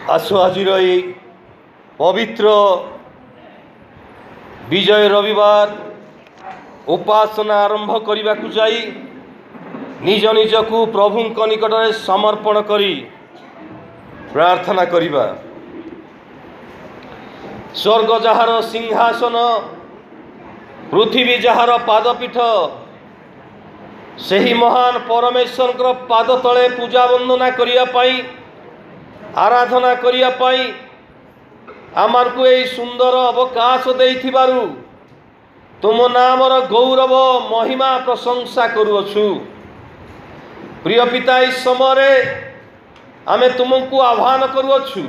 आसो आजिर এই पवित्र विजय रविवार उपासना आरंभ करने को जाई निज निज को प्रभु निकट में समर्पण करी प्रार्थना करिबा। स्वर्ग जहार सिंहासन पृथ्वी जहार पादपीठ सही महान परमेश्वर पाद तले पूजा वंदना करने आराधना करने आमार को यही सुंदर अवकाश देइथिबारु तुम नामर गौरव महिमा प्रशंसा करुअछु। प्रिय पिता इस समय आमे तुमको आह्वान करुअछु,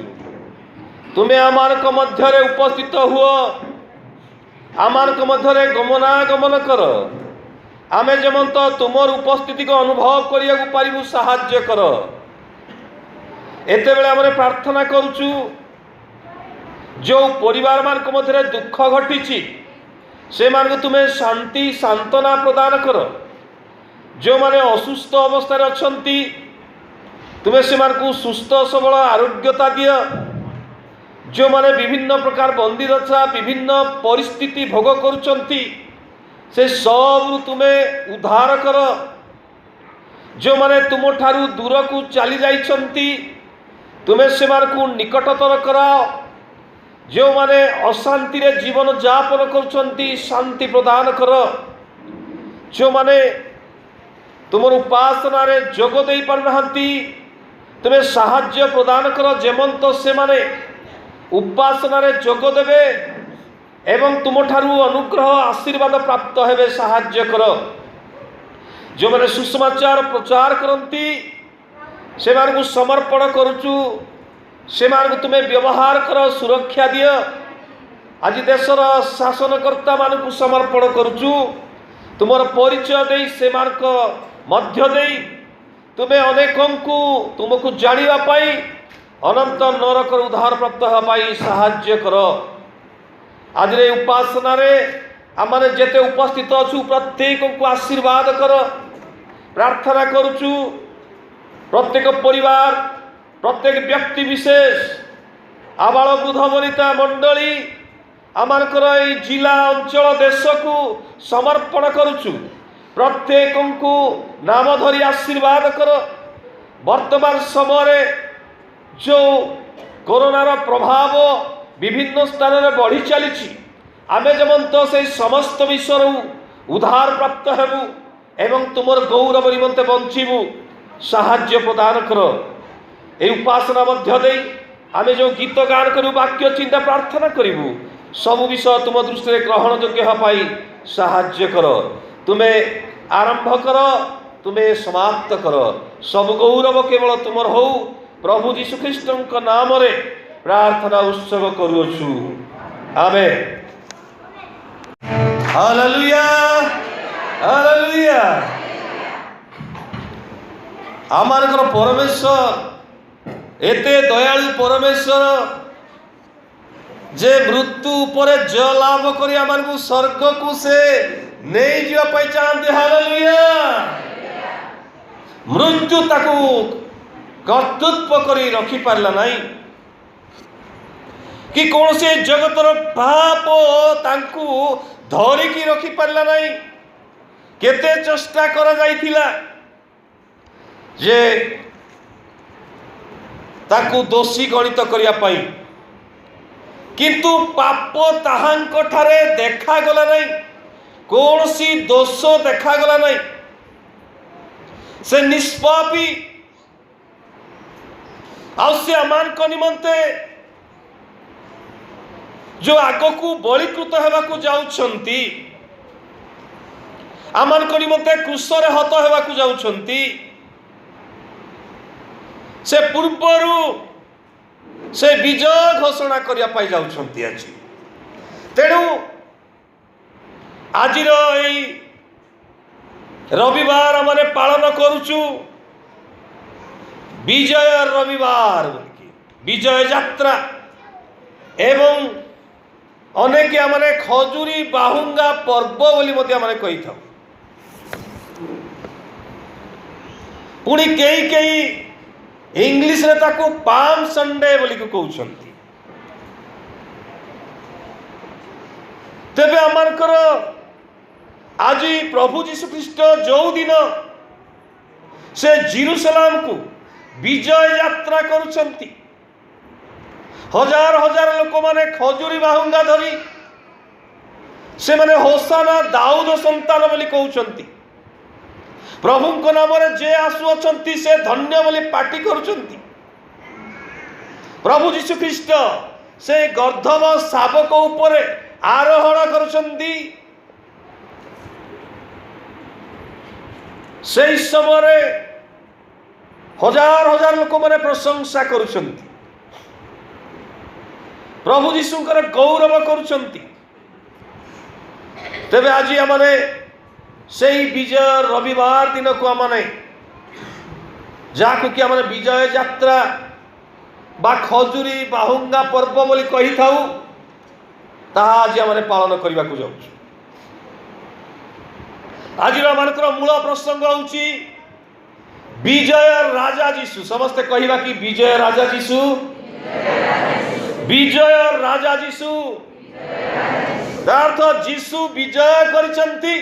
तुम्हें आमार मध्य उपस्थित हुओ, आमार मध्य गमनागमन कर, आमे जमंत तुमर उपस्थिति को अनुभव करिया पारिबु साहाय्य कर। एते बेले आमे प्रार्थना करुचु जो परिवार मान मध्य दुख घटी से मान तुम्हें शांति सांत्वना प्रदान कर। जो माने असुस्थ अवस्था अच्छी तुम्हें से सुस्थ सबल आरोग्यता दिय। जो माने विभिन्न प्रकार बंदी दशा विभिन्न परिस्थिति भोग करुचंती से सब तुम्हें उद्धार कर। जो माने तुम ठारू दूर को चली जाइछंती तुम्हें से निकटतर कराओ। जो माने अशांति रे जीवन यापन करुचंती शांति प्रदान कर। जो माने तुम उपासना रे जोग दे पारनाहंती तुम्हें साहाय्य प्रदान कर। जेमंत से माने उपासना रे जोग देवे एवं तुम ठारू अनुग्रह आशीर्वाद प्राप्त हेबे साहाय्य कर। जो माने सुसमाचार प्रचार करंती से को समर्पण करुचु, से तुम्हें व्यवहार कर सुरक्षा दिय। आज देशर शासनकर्ता मान को समर्पण करुचु, तुमर परिचय दे से मध्य दे तुम्हें अनेकों को तुमको जानिबा पाई अनंत नरक उद्धार प्राप्त होपाई साहाय्य कर। आज रे उपासना रे आमने जेते उपस्थित अछु प्रत्येक को आशीर्वाद कर। प्रार्थना करुचु प्रत्येक परिवार प्रत्येक व्यक्ति विशेष आबाल वृद्ध वनिता मंडली आमानकर এই जिला अंचल देश को समर्पण करुचु। प्रत्येक को नाम धरी आशीर्वाद कर। वर्तमान समय जो कोरोनार प्रभाव विभिन्न स्थान में बढ़ी चली आमे जमंत से समस्त विषय उद्धार प्राप्त हेबु एवं तुमर गौरव निमंते बंचीबु साहाय्य प्रदान कर। ए उपासना मध्य दे आमे जो गीत गान करू वाक्य चिंता प्रार्थना करिबु सब विषय तुम दृष्टि ग्रहण योग्य होपाई साहाय्य कर। तुम्हें आरंभ कर तुम्हें समाप्त कर। सब गौरव केवल तुमर हो प्रभु जीशु ख्रीष्ट नाम रे प्रार्थना उत्सव करुछु। आमेन। Hallelujah hallelujah. आमानकर परमेश्वर एते दयालु परमेश्वर जे मृत्यु उपरे जय लाभ करी आमानकु स्वर्ग को से नहीं जीवा पाई चाहते। हालेलुया। मृत्यु ताकू कर्तृत्व करी रखी पारला नहीं कि कौन से जगतर पाप तांकू धरिकी रखी पारला नहीं। केते चेष्टा करा जाइथिला जे ताकू दोषी गणित करिया पाई किंतु पाप ताहांक ठारे देखा गला नहीं। कौन सी दोष देखा गला नहीं। से निष्पापी से आमान को निमंते जो आगकू बलिकृत हेबाकू जाउछंती आमान को निमंते क्रूसरे हत हेबाकू जाउछंती से पूर्वरु से विजय घोषणा करिया पाई जाउछंती। आज तेणु आजिर एई रविवार आमने पालन करुचु विजय रविवार बोलिकी विजय यात्रा एवं अनेक आमने खजुरी बाहुंगा पर्व बोली मध्य आमने कही था। पुणी कई इंग्लिश रे ताको पाम संडे बोली को कहउछंती। तेबे आमनकर आज प्रभु जीशु ख्रीस्ट जो दिन से जेरूसलाम को विजय यात्रा करुछंती, हजार हजार लोक माने खजुरी बाहुंगा धरी से माने होसाना दाऊद संतान बोली कहउछंती। प्रभु को नाम रे जे आसु अछंती से धन्य बोली पार्टी करुछंती। प्रभु जीशु ख्रीस्ट से गर्धव शावक ऊपर आरोहण करुछंती। से समय हजार हजार लोक माने प्रशंसा करुछंती, प्रभु जीशुंकर गौरव करुछंती। तेबे आज आमने से विजय रविवार दिन को आमने जाको कि आमने विजय यात्रा बा खजुरी बाहुंगा पर्व बोली कही थाउ, ताहा आज आमने पालन करबा को जाउ। आज आमनकर मूल प्रसंग होउची विजय राजा जीशु। समस्त कहिबा कि विजय राजा जीशु, विजय राजा जीशु। अर्थ जीशु विजय करिसंती।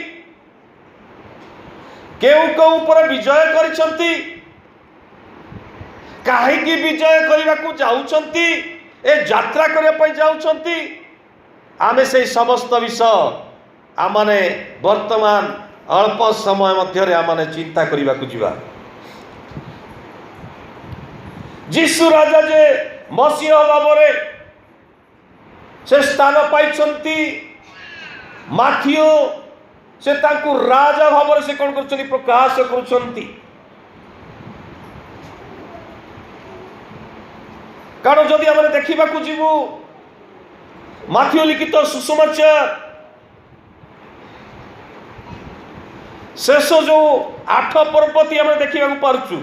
केउ को ऊपर विजय करिसंती, काहे कि विजय करबा को जाउछंती, ए यात्रा करबा पई जाउछंती। आमे से समस्त विषय आमने वर्तमान अल्प समय मध्य आमने चिंता करबा को जीवा। जीशु राजा जे मसीह भावरे से स्थान पाइछंती, माथियो से तांकु राजा भावरे से कौन करछंती प्रकाश करुछंती। कारण जदि आमने देखिबा को जीवु माथियो लिखित सुसमाचार शेष जो 8 पर्वती आमने देखिबा को पारुछु,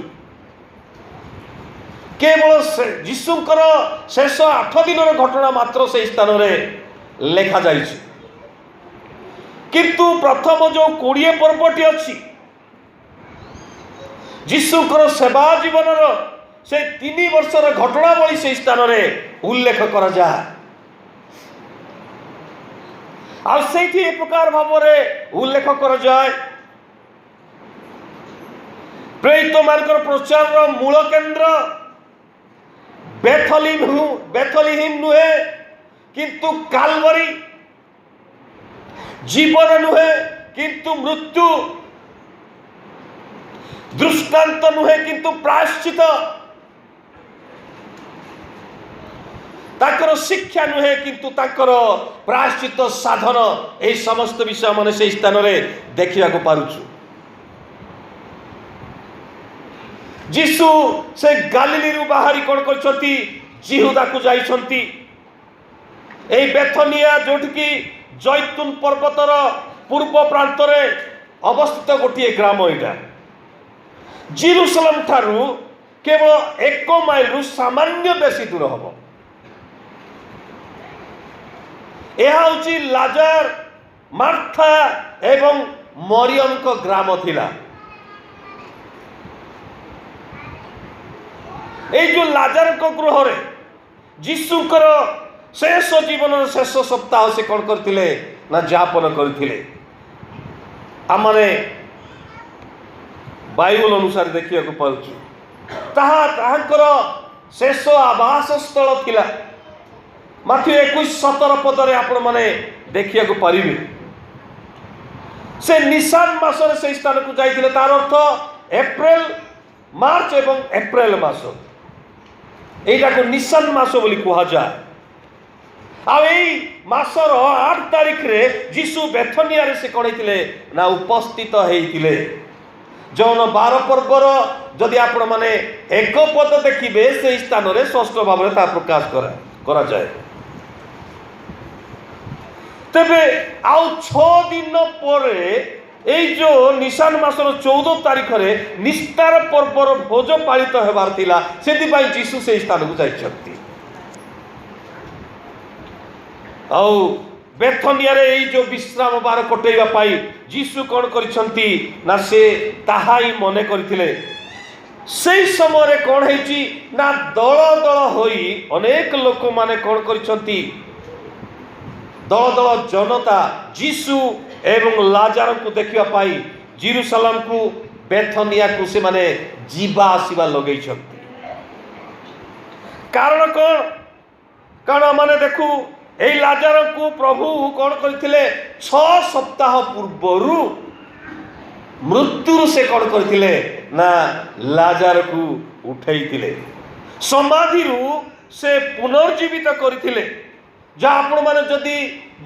केवल जीशुंकर शेष 8 दिन घटना मात्र से स्थान में लेखा जाइछि। किंतु प्रथम जो 20 पर्वटी अच्छी जीशुंकर सेवा जीवन से 3 वर्षर घटनावली से स्थान में उल्लेख करा जाए। आ सेठी ए प्रकार भाव में उल्लेख करा जाए प्रेरित मानकर प्रचार मूल केंद्र बेथलीम नुहे, किंतु कालवरी जीवन नुहे किंतु मृत्यु, दृष्टांत नुहे किंतु प्रायश्चित, ताकर शिक्षा नुहे किंतु ताकर प्रायश्चित साधन। ए समस्त विषय माने से स्थान में देखिया को पारुछु। जीशु से गालिली रु बाहरी कौन करछंती जिहुदा को जाइछंती। ए बेथनिया जोठकी जैतून पर्वतर पूर्व प्रांत रे अवस्थित गोटे ग्राम। एटा जेरूसलम ठारू केवल 1 माइल रु सामान्य बेसी दूर हबो। यह हूँ लाजार मार्था एवं मरियम को ग्राम थिला। ए जो लाजार को गृह रे जीशुकर शेष जीवन शेष सप्ताह से कौन करथिले ना जापन करथिले। आमने बाइबल अनुसार देखिया को पाउछु ताहाकर शेष आवास स्थल थिला। माथि 21-17 पदरे आपण माने देखिया को पारिबे। से निसान मासरे से स्थान को जाइथिले। तार अर्थ अप्रैल मार्च एवं अप्रैल मास, एटा को निसान मास बोली कहा जाए। आ मासर 8 तारिख रे जीशु बेथनिया रे से कणैतिले ना उपस्थित हेइतिले। जौन 12 पर्वर जदि आपण माने एक पद देखिबे से स्थान रे स्पष्ट भाव रे ता प्रकाश करा जाए। तेबे आउ 6 दिन परे এই जो निशान मासर 14 तारिख रे निस्तार पर्वर भोज पालित हेबार थिला। सेति पई जीशु से स्थान को जाइछंती। आउ बेथनिया रे এই जो विश्राम बार कटेइबा पाई जीशु कोन करिसंती ना से ताहाई मने करथिले। से समय कौन है ना दल दल होई अनेक लोक माने कौन करिसंती दल दल जनता जीसु एवं लाजार को देखिया पाई जेरूशलेम को बेथनिया को से माने जीवा आसीबा लगै छथि। कारण कौन कारण माने देखु ए लाजार को प्रभु कौन करथिले 6 सप्ताह पूर्वरु मृत्यु से कौन करथिले ना लाजार को उठैथिले समाधि से पुनर्जीवित करथिले। जहाँ आपण माने जदि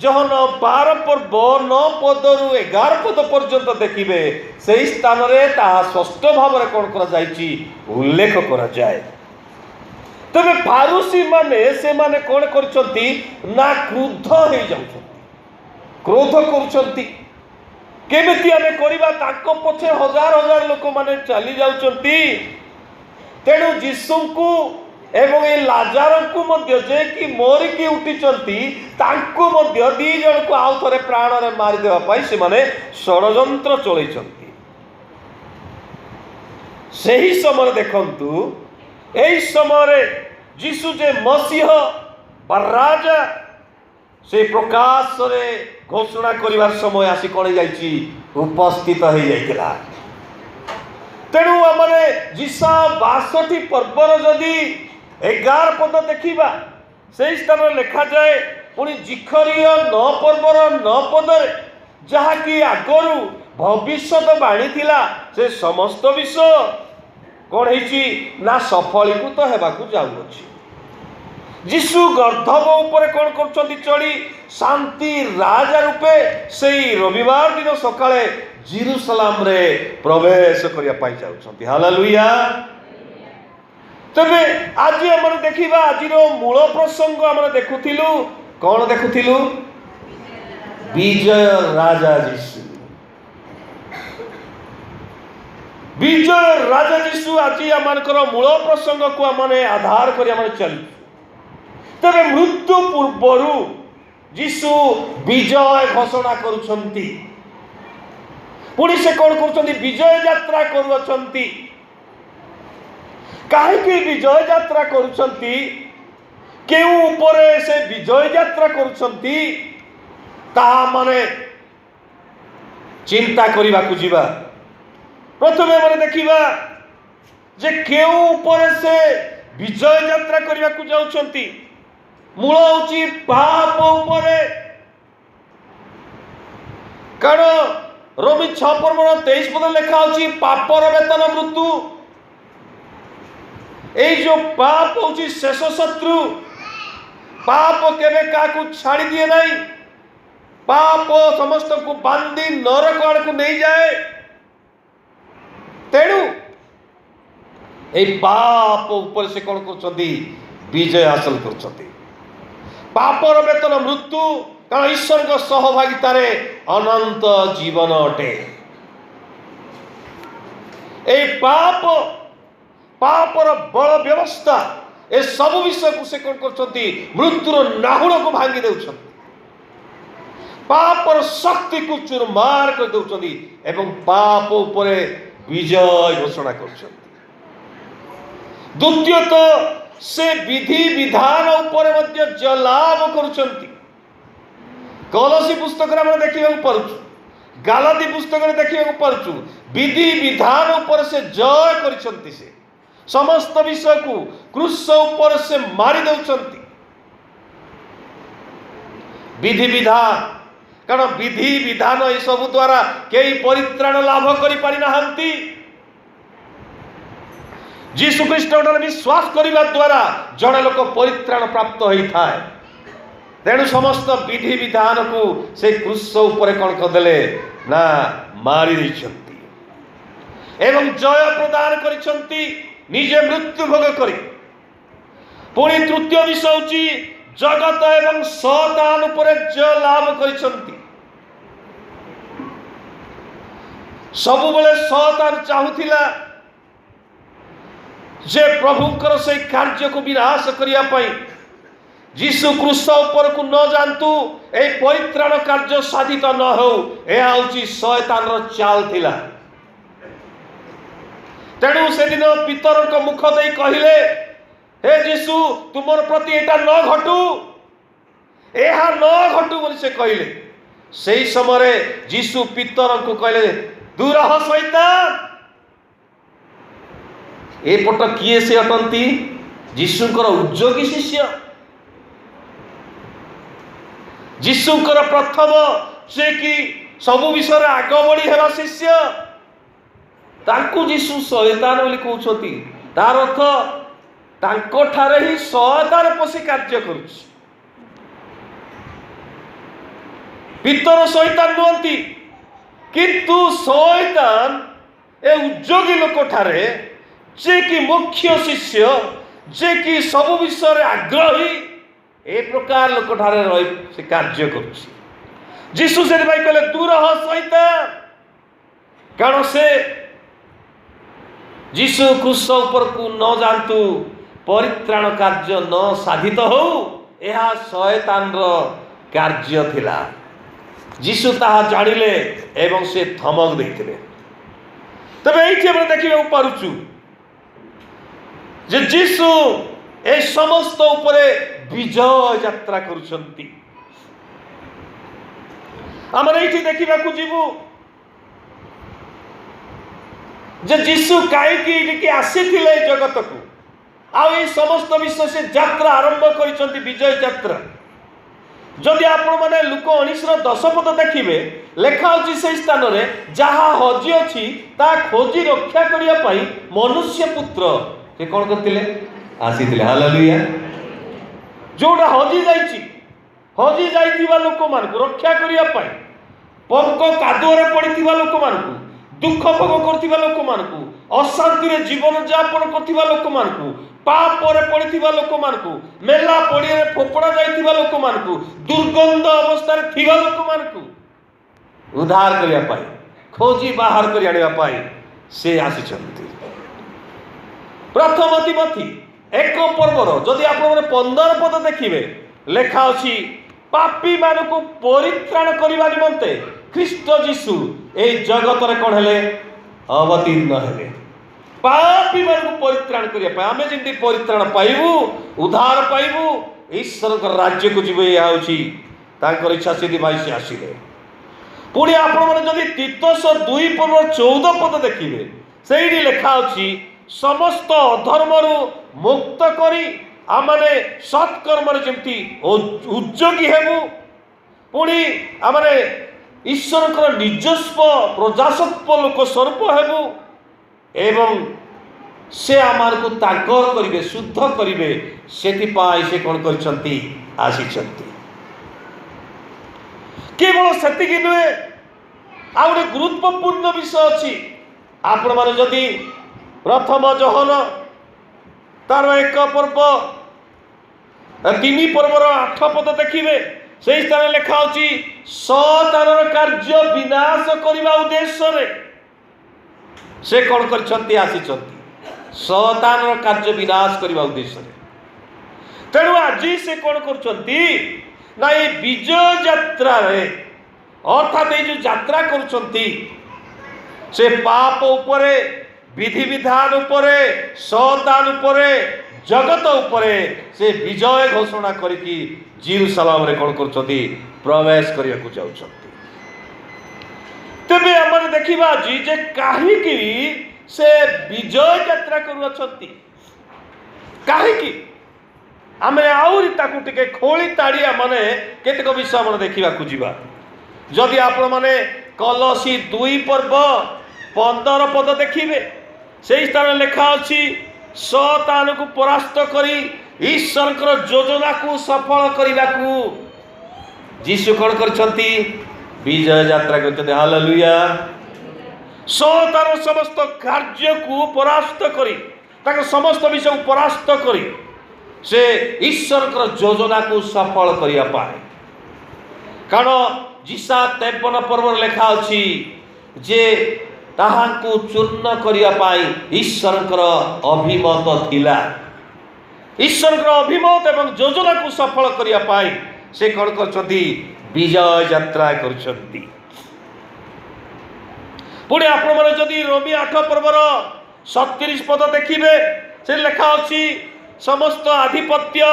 जहन 12 पर्व 9 पदरु 11 पद पर्यंत देखिबे से स्थान रे ता स्पष्ट भाव रे कौन करा जायछि उल्लेख करा जाय। तबे फारूसी माने से माने कौन करछंती ना क्रोध हे जाउछंती क्रोध करूछंती केमिति आमे करिबा ताको पछे हजार हजार लोक माने चली जाउछंती। तेणु यीशु को एवं ए लाजार को मध्य जे कि मोरिकी उठिचंती तांको मध्य दी जन को आउ थरे प्राण रे मारि देबा पई से माने षडयंत्र चलैचंती। सही समय देखंतु एई समय रे यीशु जे मसीह बा राजा से प्रकाश रे घोषणा करिवार समय आसी कोन जाईची उपस्थित हो जाइतिला। तेणु आमरे जिसा 62 पर्वर जदि 11 पद देखिबा से स्थान लिखा जाए पुणी जिखरीय 9 पर्वर 9 पदरे जहा कि आगरु भविष्यत बाणी थिला से समस्त विषय कौन है ना सफलीकृत हेबाकू जाउछि। यीशु गर्धब ऊपर कौन कर चढ़ी शांति राजा रूपे से रविवार दिन सकाळे जेरूशलेम रे प्रवेश करिया पाई जाउछंती। हालेलुया। तबे आज हमर देखिबा आजिरो मूल प्रसंग हमर देखुथिलु कौन देखुथिलु विजय राजा यीशु विजय राजा यीशु आज आमनकर मूल प्रसंग को आमने आधार करी आमने चली। तबे मृत्यु पूर्वरु यीशु विजय घोषणा करुछंती पुणी से कौन करुछंती विजय यात्रा करुछंती। काहेकि विजय यात्रा करुछंती केउ ऊपर से विजय यात्रा करुछंती ताहा माने चिंता करिबा को जीवा। प्रथमे माने देखिबा जे केउ ऊपर से विजय यात्रा करिबा को जाउछंती मूल होची पाप ऊपर। कारण रोमी 6 पर्व 23 पद लिखा होची पापर वेतन मृत्यु। ए जो पाप होची शेष शत्रु पाप केबे काकू छाड़ी दिए नहीं पाप समस्त को बांधी नरक आड़ को नहीं जाए। तेणु ए पाप ऊपर से कौन करछंती विजय हासिल करछंती। पापर वेतन मृत्यु कारण ईश्वर को सहभागितार अनंत जीवन अटे। ए पाप पापर बल व्यवस्था ए सब विषय को से कौन करछंती मृत्युर नाहुड़ को भांगी देउछंती पापर शक्ति को चूरमार कर देउछंती एवं पाप ऊपर विजय घोषणा करछंती। द्वितीयतः से विधि विधान ऊपर मध्य जलाभ करुछंती। कलसी पुस्तक रे हम देखिबा परछु गालादी पुस्तक रे देखिबा परछु विधि विधान ऊपर से जय करिसंती से समस्त विषय को क्रूस ऊपर से मारी देउछंती। विधि विधान कारण विधि विधान ए सब द्वारा केई परित्राण लाभ करि पारि नाहंती। यीशु ख्रीष्ट विश्वास करने द्वारा जड़े लोक परित्राण प्राप्त होता है। तेणु समस्त विधि विधान को से क्रूस ऊपर कौन करदे ना मारी देइछंती एवं जय प्रदान करिसंती निजे मृत्यु भोग करी। पुणी तृतीय विषय होची जगत एवं शैतान ऊपर जय लाभ करिसंती। सब बेले शैतान चाहुथिला जे प्रभुंकर से कार्य को विनाश करिया पाई यीशु क्रूस ऊपर को न जानतु ए परित्राण कार्य साधित न हो यह होची शैतान रो चाल थिला। तेणु से दिन पितर मुख दे कहले, हे जीशु तुमर प्रति एटा न घटू, एहा न घटू बोली से कहले। से समय जीशु पितर को कहले, दूर ह शैतान। एपट किए से अटंती? जीशुकर उद्योगी शिष्य, जीशुकर प्रथम से कि सबु विषय आग बढ़ी हेबा शिष्य, तांकु जीशु शैतान बोली कहउछथि। तार अर्थ तांको ठारे ही शैतान पसी कार्य करुछि। पितर शैतान नुहंती, किंतु शैतान ए उद्योगी लोक ठारे जे कि मुख्य शिष्य, जे कि सबु विषय आग्रही, ए प्रकार लोक ठारे रही से कार्य करुछि। जीशु से भाई कहले, दूर ह शैतान। कारण से जीशु क्रूस ऊपर को न जानतु, परित्राण कार्य न साधित हो, यह शैतान कार्य थिला। जीशु ताहा जानिले एवं से धमक देथिले। तबे एठी हम देखिबा पारुछु जे जीशु ए समस्त उपरे विजय यात्रा करुछंती। आमर एठी देखिबा को जीवु जे जीशु कहीं आसीथिले जगत को, आ समस्त विश्व से यात्रा आरंभ करिसंती, विजय यात्रा। जदि आपण माने लुक 19:10 पद देखिबे, लेखा अछि से स्थान रे जहा हजी अछि ता खोजी रक्षा करिया पई मनुष्य पुत्र के कोन करथिले, आसीथिले। हालेलुया। जोडा हजी जाइथिबा लोक मान को रक्षा करिया पई, पंको कादुरे पड़िथिबा लोक मान को, दुख भोग करथिबा लोक मान को, अशांति रे जीवन यापन करथिबा लोक मान को, पाप पर पड़िथिबा लोक मान को, मेला पड़िए फोपड़ा जाइथिबा लोक मान को, दुर्गंध अवस्था रे थिबा लोक मान को उद्धार करिया पाई, खोजी बाहर करि आनिया पाई से आसीचंती। प्रथम तिमोथी 1 पर्वर जदि आपण माने 15 पद देखिबे, लेखा अछि, पापी मान को परित्राण करिबा निमंते ख्रीष्ट जीशु ए जगत रे कोन हेले, अवतीर्ण हेले। पापी मान को परित्राण करिया पाई, आमे जेंति परित्राण पाइबू, उद्धार पाइबू, ईश्वर को राज्य को जीवे, या होछि तांकर इच्छा सिद्धि भाई से आसिले। पुणी आपण माने जदि तीतस 2 पर्व 14 पद देखिबे, सेही लेखा अछि, समस्त अधर्मरु मुक्त करी आमने सत्कर्म जेमती उद्योगी हेबू, पुणी आमने ईश्वर निजस्व प्रजासत्व लोक स्वरूप हेबू, एवं से आमार को ताकर करिवे, शुद्ध करिवे, सेतिपाई से कोन करछंती, आसीछंती। केवल सेतिकी नुहे, आ गोटे गुरुत्वपूर्ण विषय अछि। आपण माने जदि प्रथम जोहन तार 1 पर्व 3 पर्वर 8 पद देखिबे, से स्थान लेखा अछि, शैतानर कार्य विनाश करिबा उद्देश्य रे से कोन करछंती, आसीछंती। शैतानर कार्य विनाश करिबा उद्देश्य रे। तेणु आज से कोन करछंती ना, ये विजय यात्रा रे, अर्थात ये जो यात्रा करछंती, से पाप उपरे, विधि विधान उपरे, शैतान उपरे, जगत उपरे से विजय घोषणा करिकी जेरूशलेम रे कोन करछंती, प्रवेश करिया को जाउछंती। तेबे हमर देखिबा जी जे काहे कि से विजय यात्रा करूछंती, काहे कि आमे आउरी ताकू टिके खोली ताड़िया माने केतक विषय मन देखिबा को जीवा। जदि आपण माने कलसी 2 पर्व 15 पद देखिबे, से स्थान लेखा अछि, शैतान को परास्त करी ईश्वर योजना को सफल करने को जीशु कौन करछंती, विजय यात्रा करछंती। हालेलुया। शैतान समस्त कार्य को परास्त करी, ताके समस्त विषय को परास्त करी से ईश्वर योजना को सफल करिया पाए। कारण जीसा 53 पर्व लेखा अछि जे ताहाको चूर्ण करिया पाई ईश्वर अभिमत थिला। ईश्वर अभिमत एवं योजना को सफल करिया पाई से कौन करछंती, विजय यात्रा करछंती। पुणे आपण माने जदि रोमी 8 पर्वर 37 पद देखिए से लेखा अच्छी समस्त आधिपत्य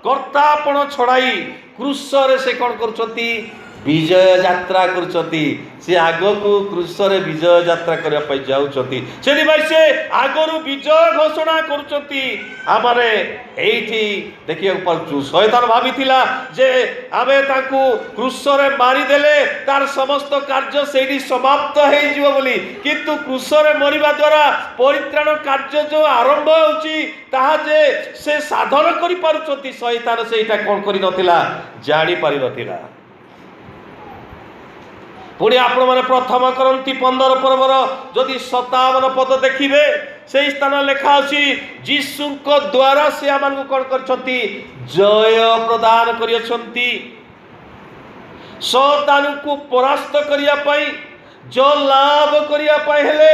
कर्ता आपण छड़ाई क्रूसरे से कौन कर विजय यात्रा कर आग को क्रूसरे विजय यात्रा करने जाऊँगी से आगरू विजय घोषणा करमाने ये देखिए पार्छु शैतान भाभी जे आमे ताकू क्रूसरे मारिदेले तार समस्त कार्य से समाप्त हो किंतु क्रूसरे मरिबा द्वारा परित्राण कार्य जो आरंभ होची ताहा जे से साधन करि पारुचंती शैतान सेटा कोन करि नथिला जानि पारि नथिला। पुणी आपण मैंने प्रथम करती 15 पर्वर जदि 57 पद देखिए से स्थान लेखा अच्छी जीशु द्वारा से आम कौन कर जय प्रदान कर शैतान को परास्त करने जो लाभ करने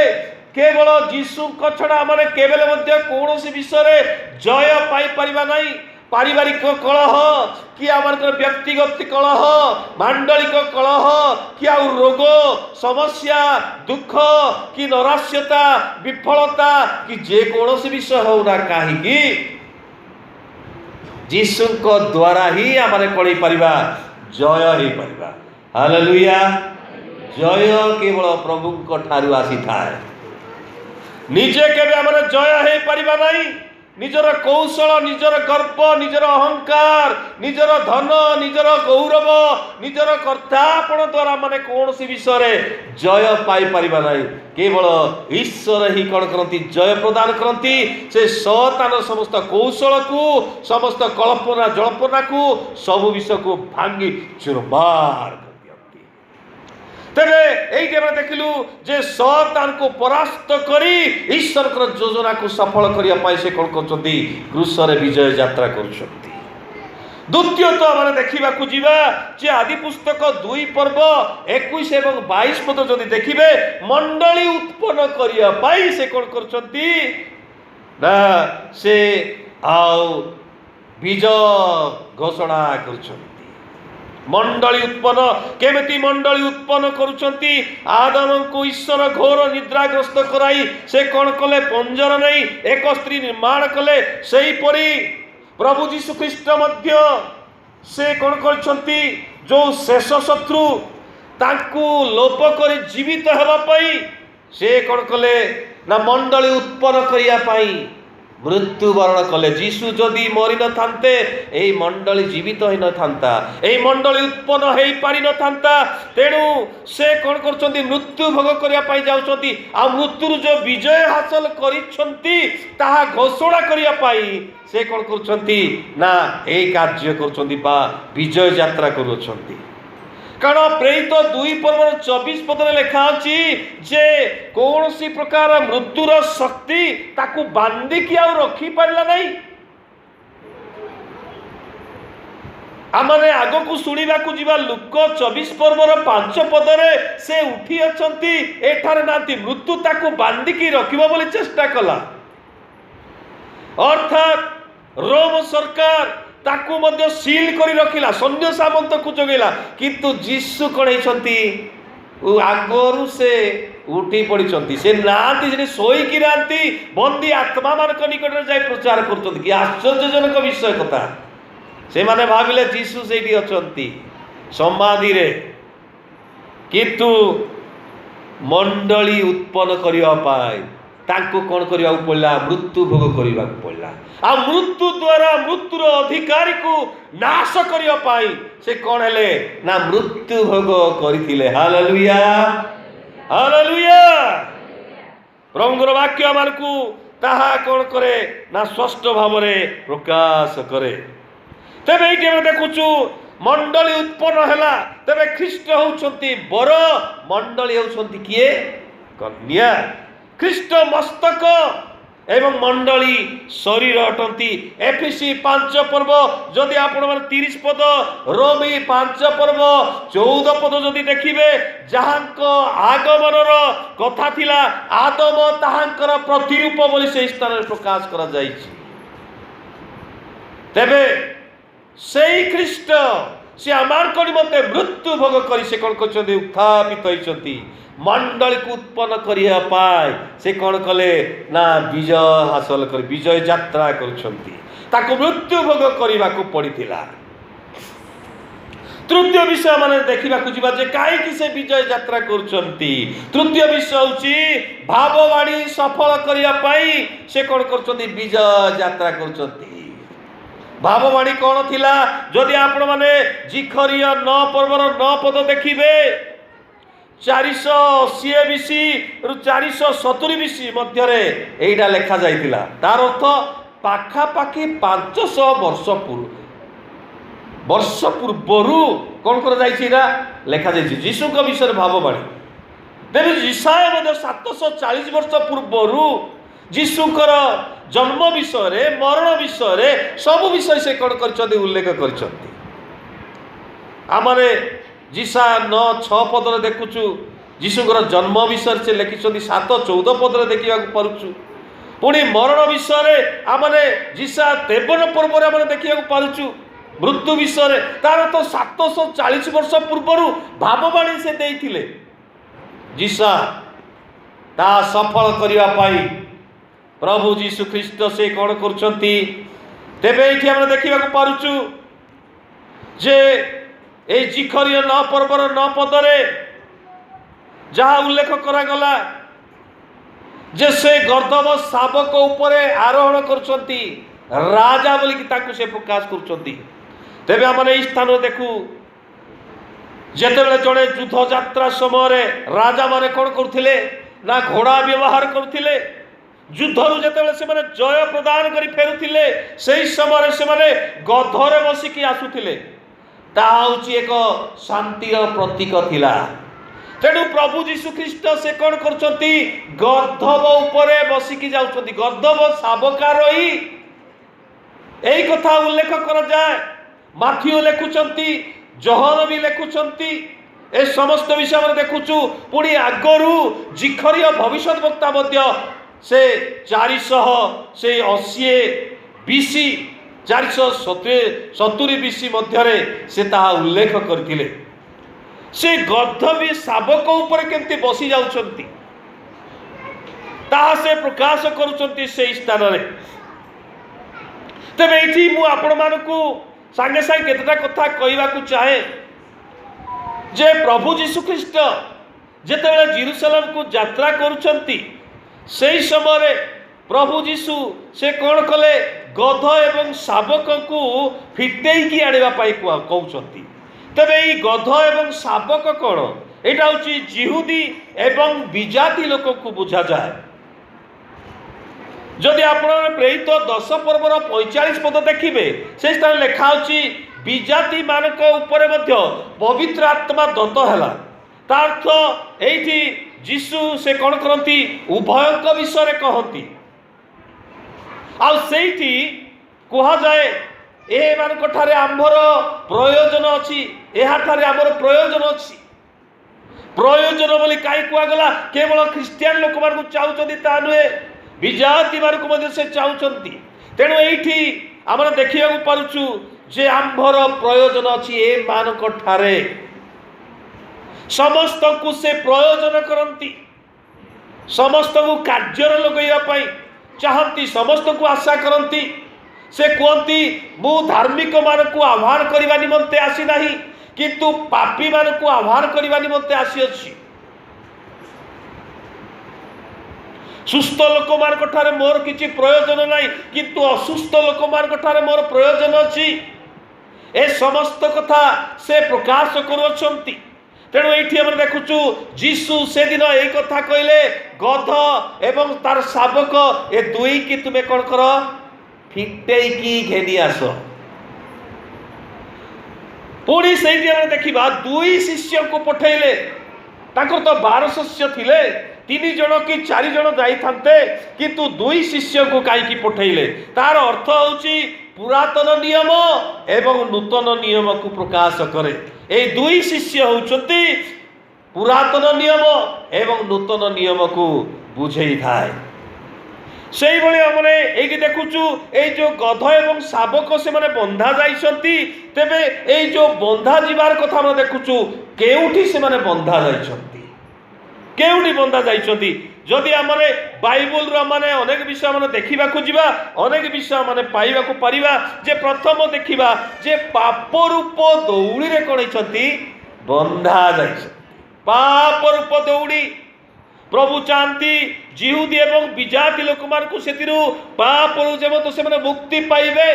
केवल जीशु छड़ा आम केवल कौन विषय जय पाई नहीं पारिवारिक कलह कि आमर व्यक्तिगत कलह मांडलिक कलह कि रोग समस्या दुख कि नैराश्यता विफलता कि जेकोसी विषय होना कहीं जीशु द्वारा ही आम कौन पारिबा जय हो पारिबा। हालेलुया। जय केवल प्रभु ठारू आसी थाए निजे केबे आम जय हो पारिबा नहीं निजर कौशल निजर गर्व निजर अहंकार निजर धन निजर गौरव निजर कर्तापण द्वारा माने कौन सी विषय जय पाई परिबा नहीं केवल ईश्वर ही कौन करती जय प्रदान करती से शैतान समस्त कौशल को समस्त कल्पना जल्पना को सब विषय को भांगी चुरमार तेरे ये देखिलु जे शैतान को परास्त करी ईश्वर योजना को सफल करने से कौन कर क्रूसरे विजय यात्रा कर। द्वितीय तो आम देखा जी आदि पुस्तक 2 पर्व 21 और 22 पद जदि देखिए मंडली उत्पन्न करने से कौन कर विजय घोषणा कर मंडली उत्पन्न केमिति मंडली उत्पन्न करुछंती आदम को ईश्वर घोर निद्राग्रस्त कराई से कौन कले पंजर नहीं एक स्त्री निर्माण कले सही परी प्रभु जीशु ख्रीस्ट मध्य से कौन करछंती जो शेष शत्रु तांकू लोप कर जीवित हेबा पई से कौन कले ना मंडली उत्पन्न करिया पई मृत्युवरण कले। जीशु जदि मरी न थांते एई मंडली जीवित हो न थांता एई मंडली उत्पन्न हो पारि न थांता तेणु से कौन करछंती मृत्यु भोग करिया पाई जाउछंती आ मृत्यु जो विजय हासिल करिछंती ताहा घोषणा करिया पाई से कौन करछंती ना एई कार्य करछंती बा विजय यात्रा करूछंती। कारण प्रेरित 2 पर्व 24 पद लेखा अच्छी जे कौन सी प्रकार मृत्युर शक्ति ताकू बांधिकी आ रखी पारा नहीं आमने आग को शुणा जा लुक 24 पर्वर 5 पदरे से उठी अच्छी एठारे नांती मृत्यु ताकू बांधिकी रखिबो बोली चेष्टा कला अर्थात रोम सरकार ताकू मध्य सील करी रखिला सैन्य सामंत को जगेला किंतु जीशु कौन आगरू से उठी पड़ी से नाती शोईकी नाती बंदी आत्मा मान निकट जाए प्रचार कर आश्चर्यजनक विषय कथा से माने भाविले जीशु से अच्छी समाधि रे किंतु मंडली उत्पन्न करने तांको कौन करिया पड़ला मृत्यु भोग करने पड़ला आ मृत्यु द्वारा मृत्युर अधिकारी को नाश करिया पाई से कौन हेले ना मृत्यु भोग करथिले। Hallelujah hallelujah. प्रभुर वाक्य मानकू ताहा कौन करे ना स्पष्ट भाव में प्रकाश करे। तेबे ये देखुचु मंडली उत्पन्न हैला तेबे ख्रीष्ट होउछंती बर मंडली होउछंती किए कन्या ख्रीष्ट मस्तक एवं मंडली शरीर अटंती। एफिसी 5 पर्व जदि आपण 30 पद रोमी 5 पर्व 14 पद जदि देखिबे जहांक आगमनर कथा थिला आदम ताहांकर प्रतिरूप बोली से स्थान में प्रकाश करा जायछि। तेबे सेई ख्रीष्ट से आमार निमंते मृत्यु भोग कर से कौन कर उत्थापित होती मंडली को उत्पन्न करने पाए से कौन कले ना विजय हासिल कर विजय यात्रा कर मृत्यु भोग करने को पड़ता। तृतीय विषय माने देखा जे कहीं से विजय यात्रा करुँच। तृतीय विषय हूँ भाववाणी सफल करने से कौन कर विजय यात्रा कर। भाववाणी कौन थिला जदि आपण माने जिखरीय 9 पर्वर 9 पद देखिबे 480 बीसी रु 470 बीसी मध्य एटा लेखा जाइतिला। तार अर्थ पाखापाखि 500 वर्ष पूर्वरु कौन कर लेखा जाइछि यीशु का विषय भाववाणी। तेरे ईसाया मध्य 740 वर्ष पूर्वरु यीशुकर जन्म विषय मरण विषय सब विषय से कौन कर उल्लेख कर। आमरे जीसा 9:6 पदर देखुचु यीशुकर जन्म विषय से लिखिं 7:14 पदर देखा पार्छु। पुणी मरण विषय आमने जीसा 53 पर्व आम देखा पार्छु। मृत्यु विषय तार तो 740 वर्ष पूर्वर भाववाणी से देइथिले जीसा ता सफल करने प्रभु जीशु ख्रीस्ट से कौन करछंती। तेबे एठी हम देखा पारुचु जे ए जिखरीय 9 पर्वर 9 पदरे जहाँ उल्लेख करागला जे से गर्दभ शावक उपरे आरोहण करछंती राजा बोलिकी ताकू से प्रकाश करछंती। तेबे हमने इस स्थान देखू जेतेबेले जड़े युद्ध यात्रा समय राजा माने कौन करथिले ना घोड़ा व्यवहार करथिले। युद्धरु जेतेबेले से माने जय प्रदान करी फेरुथिले सेही समय से माने गधरे बसिकी आसुथिले। ताहा होची एक शांतिर प्रतीक थिला। तेणु प्रभु जीशु ख्रीस्ट से कौन करछंती गर्दभ उपरे बसिकी जाउछंती। गर्दभ शावकार ही एही कथा उल्लेख करा जाए। माथियो लेखुचंती जहन भी लेखुचंती ए समस्त विषय में देखुचु। पुणी आगरू जिखरीय भविष्यत वक्ता मध्य से 480 बीसी 470 बीसी मध्य से ताहा उल्लेख करथिले। से गर्दभी शावक ऊपर केमती बसी जाउछंती ताहा से प्रकाश करुचंती से स्थान रे। तेबे एठी मु आपण मानकू सांगे सांगे केतटा कथा कहवाकू चाहे जे प्रभु जीशु ख्रीस्ट जेतेबेले जेरुसलेम को यात्रा करुचंती सेही समय प्रभु जीशु से कौन कले गध एवं शावक को फिटेईकी आनिबा पाई कहउचंती। तेबे ई गध एवं शावक कौन एटा होची जिहुदी एवं विजाति लोक को बुझा जाए। जदि आप प्रेरित 10 पर्वर 45 पद देखिए से स्थान लिखा होची विजाति मानक उपरे मध्य पवित्र आत्मा दत्त हैला। तार्थ एठी जीशु से कौन करती उभयक विषय कहती आ सेठी कहा जाए ए मानक ठारे आमर प्रयोजन अच्छी एठारे आमर प्रयोजन अच्छी। प्रयोजन बोली कहीं कहगला केवल ख्रीस्टियान लोक मान चाहते ता नुहे विजाति मानक से चाहती। तेणु ये आम देखा पार्छु जे आम्भर प्रयोजन अच्छी ए मानक ठारे समस्त को से प्रयोजन करती समस्त को कार्य लगेवाई चाहती समस्त को आशा करती। से कहती मु धार्मिक मान को आह्वान करने निमंते आसी नहीं किंतु पापी मान को आह्वान करने निमंते आसी अछि। सुस्थ लोक मान ठारे मोर किछि प्रयोजन नहीं किंतु असुस्थ लोक मान ठारे मोर प्रयोजन अछि। ए समस्त कथा से प्रकाश करुछंती। तेणु ये आम देखुचु जीशु से दिन यही कथा कहले गध एवं तार शावक ए दुई की तुम्हें कौन कर फिटेकी घेनी आस। पुणी से देखा दुई शिष्य को पठेले ताकर तो 12 शिष्य थिले 3 जन कि 4 जन जाइथान्ते किंतु दुई शिष्य को कहीं पठेले। तार अर्थ होची पुरातन नियम एवं नूतन नियम को प्रकाश करे। ए दुई शिष्य होचंती पुरातन नियम एवं नूतन नियम को बुझेई थाए। सेई भली हमने एई देखुचु एई जो गध एवं शाबक से माने बंधा जाइछंती तेबे एई जो बंधा जीवार कथा हम देखुचु केउठी से माने बंधा जाइछंती केउठी बंधा जाइछंती जदि हमने बाइबल रो माने अनेक विषय माने देखिबा खुजिबा अनेक विषय माने पाइबा को परिबा जे प्रथम देखिबा जे पाप रूप दौड़ी रे कणैछंती बंधा जाइछंती पाप रूप दौड़ी प्रभु चाहती जिहुदी एवं विजाति लोक मानकु सेतिरु पापरु जेम तो से माने मुक्ति पाइबे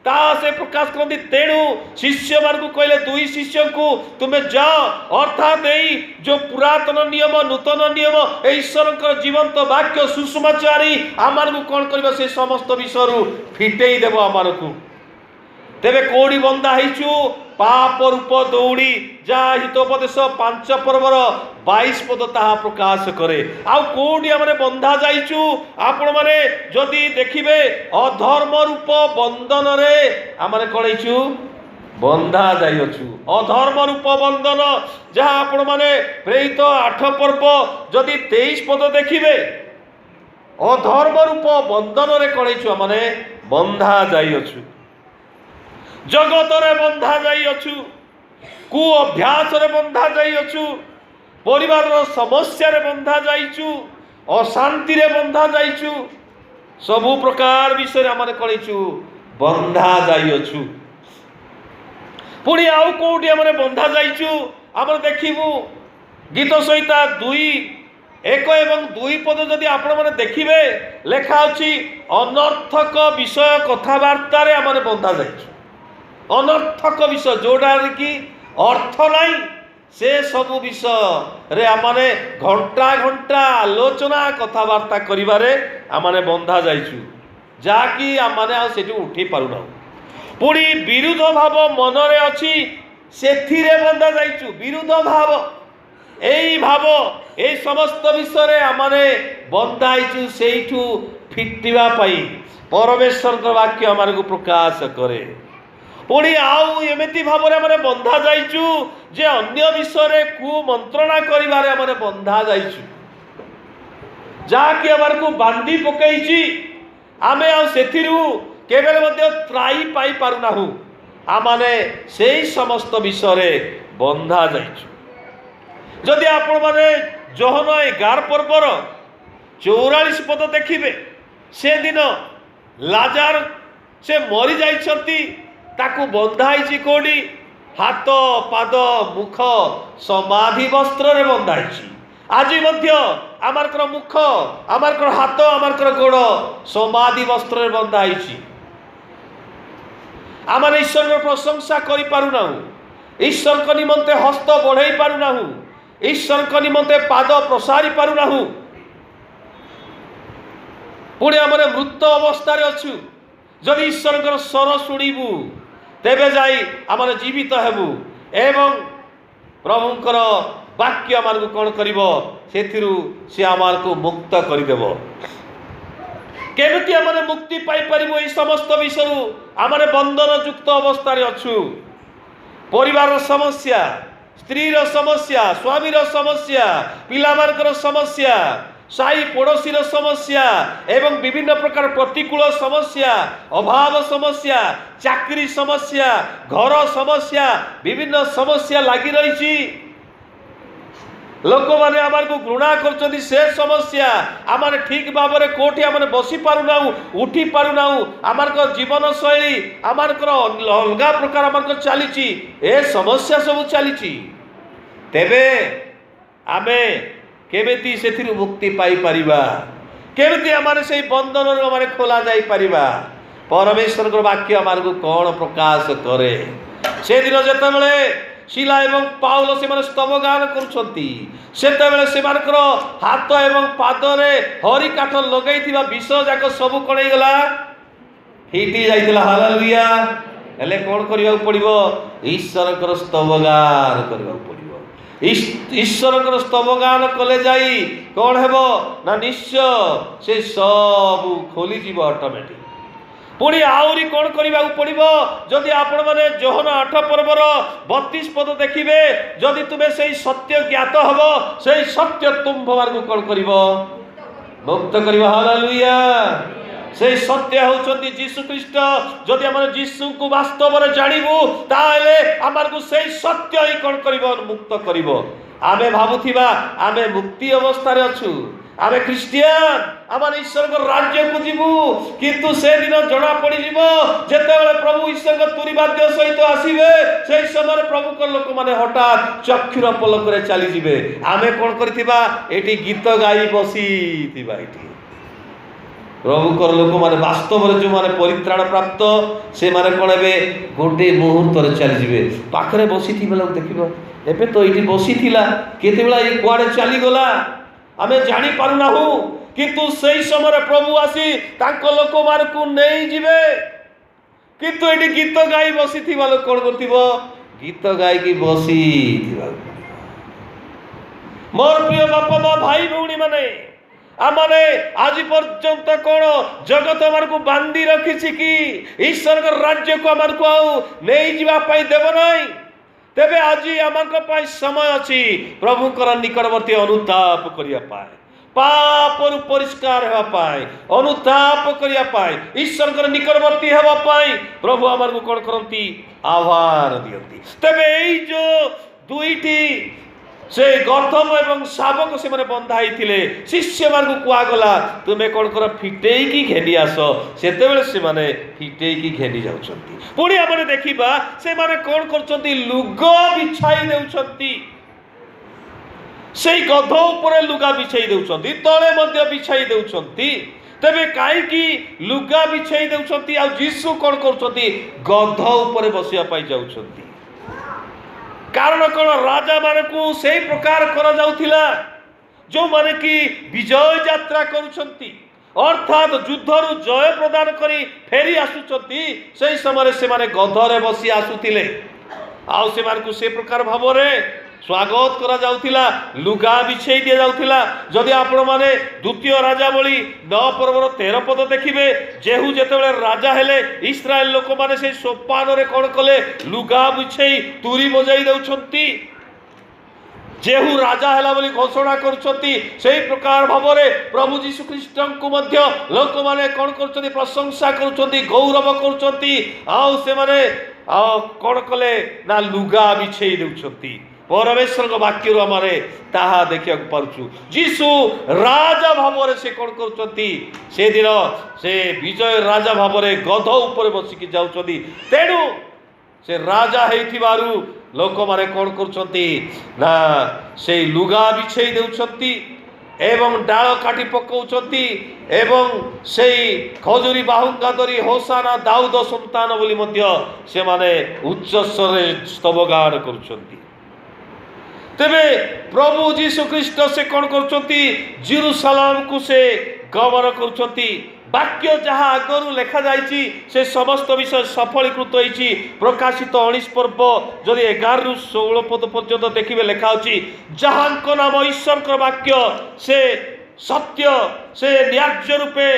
ता से प्रकाश करती तेणु शिष्य मानकु कहले दुई शिष्य को तुम्हें जाओ अर्थात एई जो पुरातन नियम नूतन नियम ईश्वर जीवंत वाक्य सुसमाचारी आमानकु कौन करबा से समस्त विषयरु फिटेई देबो आमानकु तेबे कोड़ी बंधा हिचु पाप रूप दौड़ी जहाँ हितोपदेश 5 पर्वर 22 पद ताहा प्रकाश करे आउ कोड़ी आमने बंधा जाइचु आपण माने जदि देखिबे अधर्म रूप बंधन रे आमने कणैचु बंधा जाइछु अधर्म रूप बंधन जहाँ आपण माने प्रेरित 8 पर्व जदि 23 पद देखिबे अधर्म रूप बंधन रे कणैचु आमने बंधा जाइछु जगत रे बंधा जाइछु कु अभ्यास रे बंधा जाइछु परिवार रो समस्या रे बंधा जाइछु अशांति रे बंधा जाइछु सबु प्रकार विषय रे हमने कणैछु बंधा जाइछु पुणी आउ कोठी हमने बंधा जाइछु हमने देखिबु गीत संहिता 2:1 एवं 2 पद जदि आपण माने देखिबे लेखा अछि अनर्थक विषय कथावार्ता रे हमने बंधा जाइछु अनर्थक विषय जोड़ा कि अर्थ नहीं से सब विषय रे आमने घंटा घंटा आलोचना कथावार्ता करिबारे आमने बंधा जाइछु जाकि आमने आ सेठी उठी पारुना पुणी विरुद्ध भाव मन रे अछि सेथिरे बंधा जाइछु विरुद्ध भाव एई भाव एई समस्त विषय रे आमने बंधा आइछु सेइठु फिटिबा पाई परमेश्वर का वाक्य आमन को प्रकाश करे पुणी आउ एमती भाव में बंधा जाइछु जे अन्य विषय कु मंत्रणा करिबारे हमने बंधा जाइछु जाकि हमर को बांधी पकईछि आमे आ सेथिरु केवल मध्य त्राई पाई पारुनाहु आमाने सेई समस्त विषय बंधा जाइछु जदि आपण माने जोहन 11 पर्वर 44 पद देखिबे से दिन लाजार से मरी जाइछंती ताकू बंधा होइछि कोडी हाथ पाद मुख समाधि वस्त्र रे बंधा होइछि आज मध्य आमार मुख आमार हाथ आमार गोड़ समाधि वस्त्र रे बंधा होइछि आमार ईश्वर प्रशंसा करि पारुनाहु ईश्वर को निमंते हस्त बढ़ाई पारुनाहु ईश्वर को निमंते पाद प्रसारी पारुनाहु पुणी आमरे मृत अवस्था अच्छु जदि ईश्वर स्वर शुणिबु तेबे जाई आमने जीवित हेबु एवं प्रभुंकर वाक्य आमन को कौन करिवो सेथिरु से आमन को मुक्त करिदेबो केमिति आमने मुक्ति पाई परिबो ए समस्त विषय आमने बंधन युक्त अवस्था रे अछु परिवार समस्या स्त्री रो समस्या स्वामी रो समस्या पिलामानकर समस्या साई पड़ोसी समस्या एवं विभिन्न प्रकार प्रतिकूल समस्या अभाव समस्या चाकरी समस्या घर समस्या विभिन्न समस्या लगी रही लोक मैंने आम को घृणा कर से समस्या आम ठीक भाव में कौटी आम बसी पारुना उठी पारुना आमर जीवन शैली आमर अलग प्रकार आम चली ए समस्या सब चली तेबे आमे केमिति सेथिरु मुक्ति पाई परिबा केमिति आमाने से बंधन रे खोला जाई परिबा परमेश्वर को वाक्य आमार को कौन प्रकाश करे से दिन जते बेले शिला एवं पाउल से माने स्तव गान करूछंती सेते बेले से मानकर हाथ एवं पाद रे हरि काठ लगैथिबा विष जाक सब कणै गला हिटी जाइतिला हालेलुया हेले कौन करिया पड़िबो ईश्वर को स्तव गान करिया पड़िबो ईश्वर स्तवगान कले जाई कौन हेबो ना निश्चय से सब खोली जीव ऑटोमेटिक पुणी आउरी कौन करबा पड़िबो जदि आपण माने जोहन 8 पर्वर 32 पद देखिबे जदि तुमे सेई सत्य ज्ञात हबो सेई सत्य तुम भवार को कौन करिवो मुक्त करिबा। हालेलुया। से सत्य होचंती यीशु ख्रीष्ट। जदि आम यीशु को वास्तव में जानबू ताले आमको से सत्य ही कौन करिबो मुक्त करिबो। आमे भाबुथिबा आमे मुक्ति अवस्था रे अछु, आमे क्रिश्चियन, आम ईश्वर को राज्य को जीवु, किंतु से दिन जना पड़ी जीवो जेतेबेले प्रभु ईश्वर को तुरीवाद्य सहित आसीबे। से समय प्रभु को लोक माने हठात चक्षुर पलक रे चली जिवे। आमे कोन करथिबा एठी गीत गाई बसीथिबा। एठी प्रभु कर लोक माने वास्तव में जो माने परित्राण प्राप्त से माने कोन हेबे गोटे मुहूर्त रे चली जिवे। पाखरे बसीथि बेला देखिबो एबे तो एठी बसीथिला केते बेला ए कुआडे चली गला आमे जानी पारु नाहु, किंतु सही समय प्रभु आसी तांको लोक मान को नहीं जिवे। किंतु एठी गीत गाई बसीथिबा लोक कोन करथिबो गीत गाई की बसीथिबा। मोर प्रिय बापा मां भाई भौणी माने आमने आज पर्यंत कौन जगत आम को बांधी रखी कि ईश्वर का राज्य को आम को नहीं जावाई देव ना। तेबे आज आम समय अच्छी प्रभुकर निकटवर्ती अनुताप करने पाप परिष्कार होगापाई अनुताप करने ईश्वर का निकटवर्ती होगापाई प्रभु आम को कौन करती आह्वान दियंती। तेबे जो दुईटी से गौतम एवं शावक से माने बंधाई थिले शिष्य मान को कुआगला तुम्हें कौन कर फिटेई की घेनी आस से माने फिटेई की घेनी जाउछंती। पुणी आमने देखिबा से माने कौन करछंती लुगा बिछाई देउछंती। से गध ऊपर लुगा बिछाई देउछंती तळे मध्य बिछाई देउछंती। तेबे काई की लुगा बिछाई देउछंती आ यीशु कौन करछंती गध ऊपर बसिया पाई जाउछंती। कारण कौन राजा मान को से प्रकार करा जाउथिला जो माने कि विजय यात्रा करुछंती अर्थात युद्धरु जय प्रदान करी फेरी आसुछंती। से समय से माने गधरे बसी आसुथिले आउ से मान को से प्रकार भावरे स्वागत करा जाउथिला लुगा बिछेई दिया जाउथिला। जदि आपण माने द्वितीय राजावली 9 पर्वर 13 पद देखिबे जेहू जेतेबेले राजा हेले इस्राएल लोक माने से सोपान रे कोन कले लुगा बिछेई तुरी बजाई देउछंती। जेहू राजा हेला बोली घोषणा करुछंती सेही प्रकार भावरे प्रभु यीशु ख्रीष्ट को मध्य लोक माने कोन करुछंती प्रशंसा करुछंती गौरव करुछंती। आउ से माने कोन कले ना लुगा बिछेई देउछंती। परमेश्वर वाक्य आमे ताहा देखा पार्छु जीशु राजा भाव से कौन कर से दिन से विजय राजा भाव गध उपर बसिकी जाउछंती। तेणु से राजा हेइथिबारु लोक माने कौन करछंती ना से लुगा बिछेई देउछंती एवं डाल काटी पकाउछंती एवं से खजुरी बाहुंगा धरी होसाना दाऊद संतान बोली मध्य से माने उच्च स्वरे स्तवगान करुछंती। तेबे प्रभु यीशु ख्रीष्ट से कौन करछंती जेरूशलेम को से गमन करछंती। वाक्य जहाँ आगरू लेखा जाइछि से समस्त विषय सफलीकृत होइछि। प्रकाशित 19 पर्व जदि 11 रु 16 पद पर्यंत देखिबे लेखा होछि जहाँको नाम ईश्वर वाक्य से सत्य से न्याय्य रूपे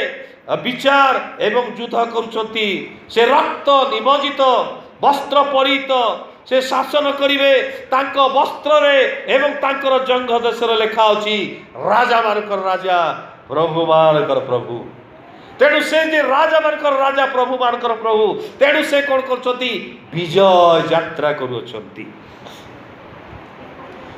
विचार एवं युद्ध करुछंती। से रक्त निमज्जित वस्त्र परिहित से शासन करिवे तांको वस्त्र रे एवं तांकर जंग देश रे लेखा होछि राजा मानकर राजा प्रभु मानकर प्रभु। तेणु से जे राजा मानकर राजा प्रभु मानकर प्रभु तेणु से कौन करछंती विजय यात्रा करुछंती।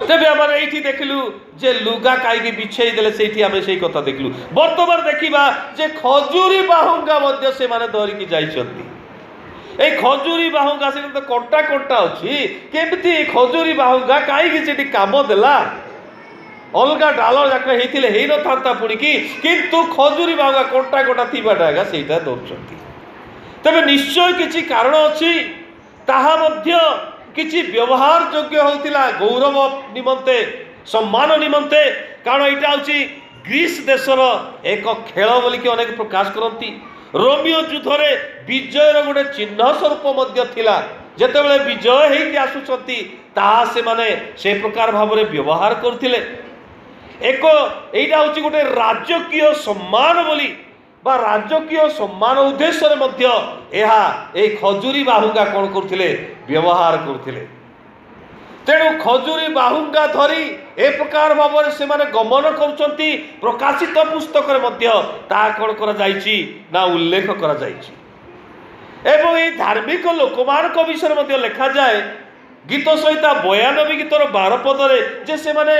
तेबे आमे एठी देखिलु जे लुगा काईकी बिछेई देले सेठी आमे सेही कथा देखिलु। वर्तमान देखिबा जे खजुरी बाहुंगा मध्य से माने धरि की जाइछंती। ए खजुरी बाहुंगा से तो कोटा कोटा अछि केमती खजुरी बाहुंगा काईकी सेठी काम देला अलगा डाल जाक हेतिले हेइ न थांता पुणी कि किंतु खजुरी बाहुंगा कोटा कोटा थिबाटा सेटा दौरछंती। तबे निश्चय किछि कारण अछि ताहा मध्य किछि व्यवहार योग्य होतिला गौरव निमंते सम्मान निमंते। कारण एटा होछि ग्रीस देशर एक खेल बोली कि अनेक प्रकाश करती। रोमियो युद्ध रे विजयर गोटे चिन्ह स्वरूप मध्य थिला जेतेबेले विजय हेइके आसुछंती ताहा से माने से प्रकार भाव में व्यवहार करथिले। एक एटा होछि गोटे राजकीय सम्मान बोली बा राजकीय सम्मान उद्देश्य मध्य एहा ए खजुरी बाहुंगा कौन करथिले व्यवहार करथिले। तेणु खजुरी बाहुंगा धरी ए प्रकार भाव से माने गमन कर प्रकाशित पुस्तक कौन कर उल्लेख कर एवं ये धार्मिक लोक मान विषय लिखा जाए गीत सहित 92 गीतर 12 पदरे जे से माने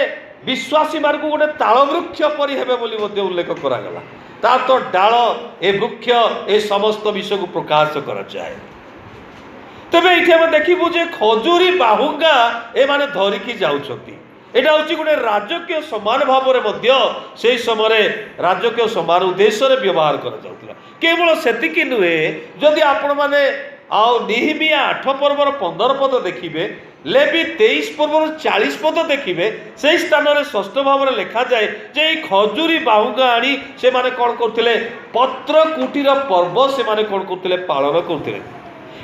विश्वासी मान को गोटे ताल वृक्ष परि हेबे बोली उल्लेख करागला ता तो डाल ए वृक्ष ए समस्त विषय को प्रकाश कर जाए। तेबे ये देखू जे खजुरी बाहुंगा ए माने धरिकी जाउछंती एटा होची गोटे राजकीय सम्मान भाव से समय राजकीय सम्मान उद्देश्य व्यवहार कर जाउतला। केवल सेतिकी नुहे जदि आपण माने आउ निहिमिया 8 पर्वर 15 पद देखिबे लेवी 23 पर्वर 40 पद देखिबे से स्थान में षष्ठ भाव में लिखा जाए जे खजुरी बाहुंगा आनी से माने कौन करथिले पत्र कुटीर पर्व से माने कौन करथिले पालन करथिले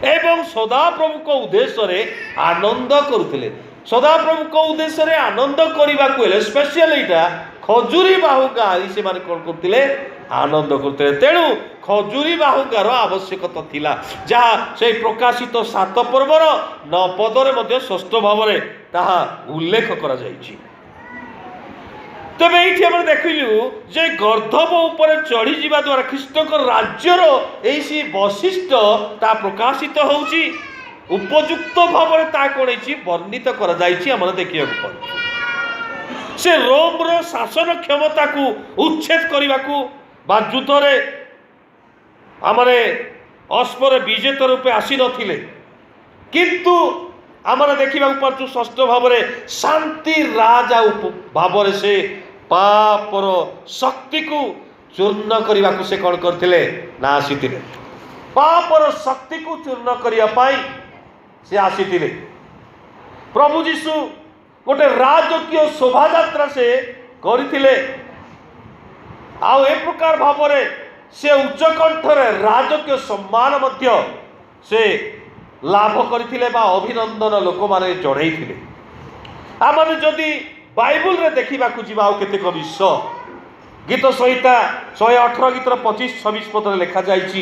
एवं सदाप्रभु को उद्देश्य रे आनंद करुथिले। सदाप्रभु को उद्देश्य रे आनंद करने को स्पेशल यहाँ खजुरी बाहुंगा से माने कौन करथिले आनंद करते। तेणु खजुरी बाहुंगार आवश्यकता थिला जहाँ से प्रकाशित 7 पर्वर 9 पदरे षष्ठ भाव में ताहा उल्लेख करा जाइछि। तेबे ये आम देखिलु जे गर्धब उपर चढ़ी जावा द्वारा ख्रीष्टक राज्यर यही वैशिष्ट्य ता प्रकाशित होउछि उपयुक्त भाव में ता कौन वर्णित कर देखा पड़े से रोम्र शासन क्षमता को उच्छेद करने को बा युद्धरे आमरे अस्पर विजेता रूपे आसी नथिले किंतु आमरे देखा पार्छु षष्ठ भाव में शांति राजा भाव से पापर शक्ति को चूर्ण करने को से कौन करथिले ना आसीथिले पापर शक्ति को चूर्ण करने से आसीथिले। प्रभु जीशु गोटे राजकीय शोभा यात्रा से करथिले आउ ए प्रकार भाव से उच्च कंठरे राजकीय सम्मान मध्य से लाभ करथिले बा अभिनंदन लोक माने चढ़ाई आम जदि बाइबल रे देखा जावा केतेक विषय गीत संहिता 118 गीतर 25-26 पद लिखा जाइछि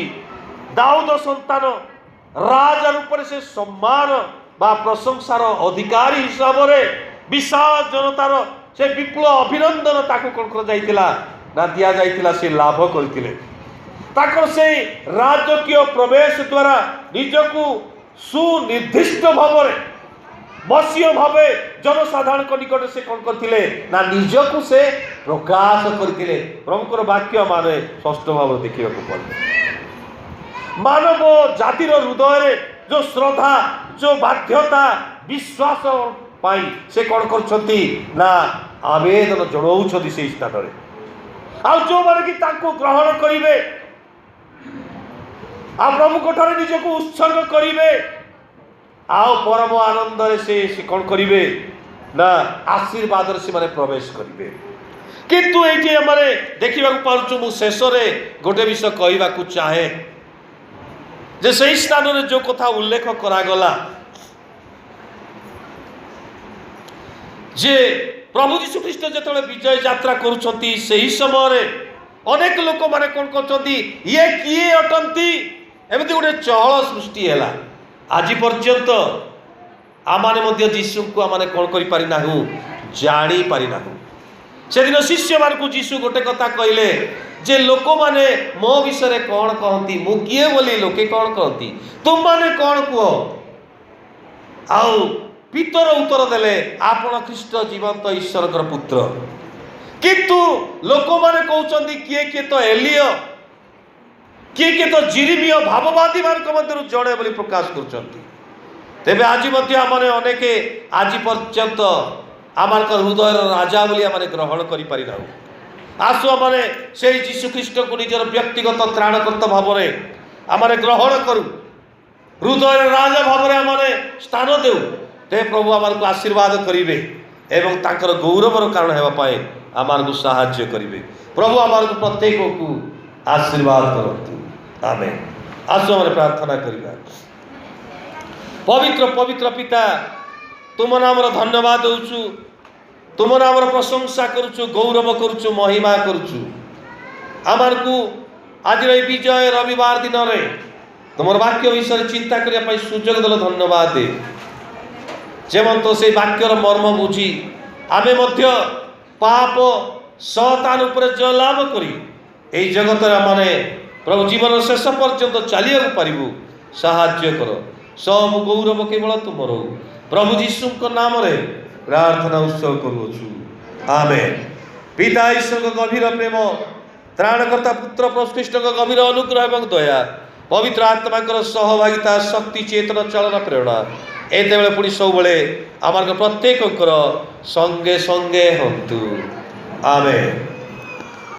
दाऊद संतान राजा रूप से सम्मान बा प्रशंसार अधिकारी हिसाब से विशाल जनतार से विपुल अभिनंदन ताकू कौन कर जाइतिला ना दिया जाइतिला से लाभ करथिले ताकर से राजकीय प्रवेश द्वारा निजकू सुनिर्दिष्ट भाव में बसीय भावे जनसाधारण निकट से कौन करथिले ना निजकू से प्रकाश करथिले। प्रभुकर वाक्य माने षष्ठ भाव देखा पड़े मानव जातिर हृदय जो श्रद्धा जो बाध्यता विश्वास पाई से कौन करछंती ना आवेदन जणाउछंती से स्थान रे आ जो माने कि ताको ग्रहण करिवे आ प्रभु कोठारे निजको उत्सर्ग करिवे आ परम आनंद से कौन करिवे ना आशीर्वाद से माने प्रवेश करिवे। किंतु एठी हमरे देखिबा को पाउछु मु शेष रे गोटे विषय कहबा को चाहे जे सही स्थान में जो कथा उल्लेख करागला जे प्रभु जीशु ख्रीष्ट जो विजय यात्रा करुछंती सही समय अनेक लोक माने कौन करछंती ये किए अटंती एमती गोटे चहल सृष्टि है आज पर्यंत आमाने मध्य जीशु को आमाने कौन करि पारि नाहु जानी पारि नाहु। से दिन शिष्य मान को जीशु गोटे कथा कहले जे लोक माने मो विषय कौन कहती मु किए बोली लोके कौन कहती तुम माने कौन कह आउ पितर उत्तर देले आपण ख्रीष्ट जीवंत ईश्वर पुत्र किंतु लोक माने कहउचंदी किए किए तो एलिया किए किए तो जिरिमिया भाववादी मान मध्य जड़े बोली प्रकाश करचंती। तेबे आज मध्य आमने अनेक आज पर्यंत आमार हृदय राजा बोली आमने ग्रहण करि पारि नाहु। आसु आमने से जीशु ख्रीष्ट को निजर व्यक्तिगत त्राणकर्ता भाव में आमने ग्रहण करूँ हृदय राजा भाव में आमने स्थान देउ ते प्रभु आमार को आशीर्वाद करिवे एवं ताकर गौरवर कारण हेबा पाए आमार को सहाय्य करिवे। प्रभु आमार को प्रत्येक को आशीर्वाद करतु आमेन। आसु आमने प्रार्थना करिबा। पवित्र पवित्र पिता तुम नाम धन्यवाद दउछु तुम नाम प्रशंसा करुचु गौरव करुचु महिमा करुचु आमार को आज विजय रविवार दिन में तुम वाक्य विषय चिंता करने सुजोग दल धन्यवाद दे जेमन तो से वाक्यर मर्म बुझी आमे मध्य पाप शतान उपरे जय लाभ करी एई जगत माने प्रभु जीवन शेष पर्यंत चलिया पारिबु साहाय्य कर सब गौरव केवल तुमर प्रभु जीशु नाम रे प्रार्थना उत्सव करूछु आमेन। पिता ईश्वर को गभीर प्रेम त्राणकर्ता पुत्र प्रभु कृष्ण को गभीर अनुग्रह एवं दया पवित्र आत्मा सहभागिता शक्ति चेतन चलन प्रेरणा एते बेले पुणी सब बेले आमार प्रत्येक संगे संगे हंतु आमेन।